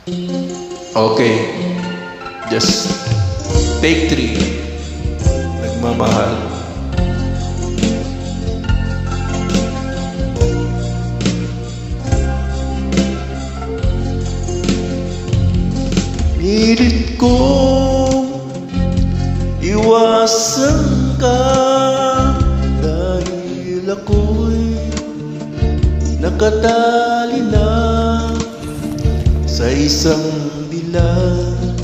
Okay, just take 3. Nagmamahal. Pilit kong iwasan ka dahil ako'y nakatali na sa isang dilag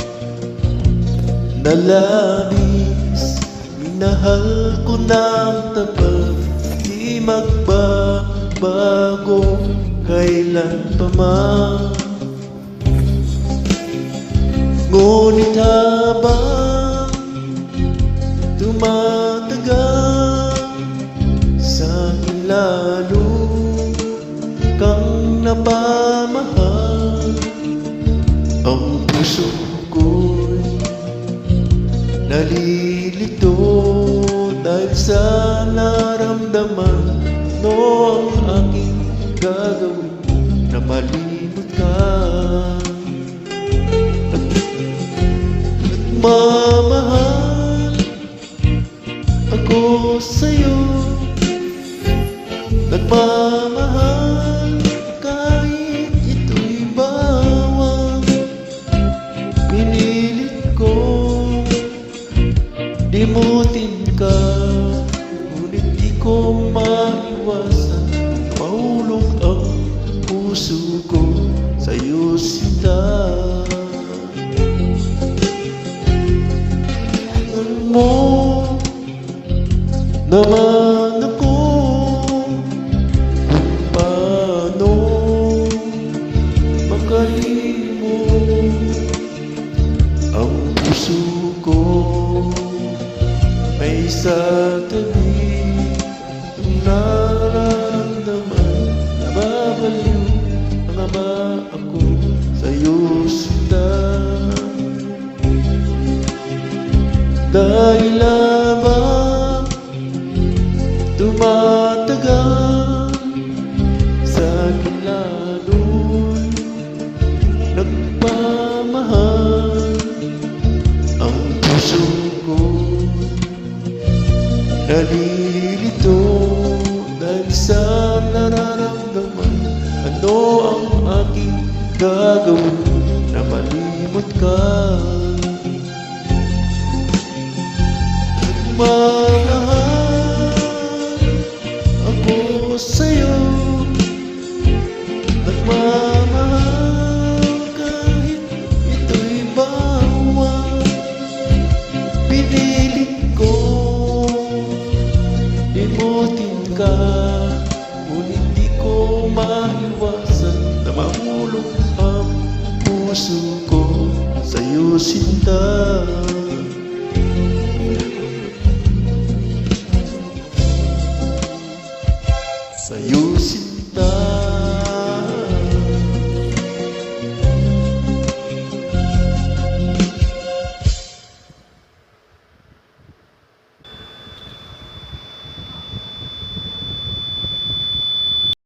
na labis. Minahal ko ng tapat, di magbabago kailan pa man. Ngunit habang tumatagal, sa akin lalo kang napamahal. Ang puso ko'y nalilito dahil sa naramdaman. No, ang aking gagawin na malimot ka. Nagmamahal ako sa'yo, nagmamahal kahit ito'y bawal. Pinilit ko limutin ka, ngunit di ko maiwasan. Mahulog ang puso ko sa'yo, sinta. Mo naman ako kung paano makalimot. Ang puso ko may sa tabi, ang nararamdaman, nababaliw ang ama ako sa'yo, sinta. Dahil labang tumatagal, sa akin lalo'y nagmamahal. Ang puso ko nalilito dahil sa nararamdaman. Ano ang aking gagawin na malimot ka? Nagmamahal ako sa'yo, nagmamahal kahit ito'y bawal. Pinilit ko limutin ka, ngunit di ko maiwasan na mahulog ang puso ko sa'yo, sinta.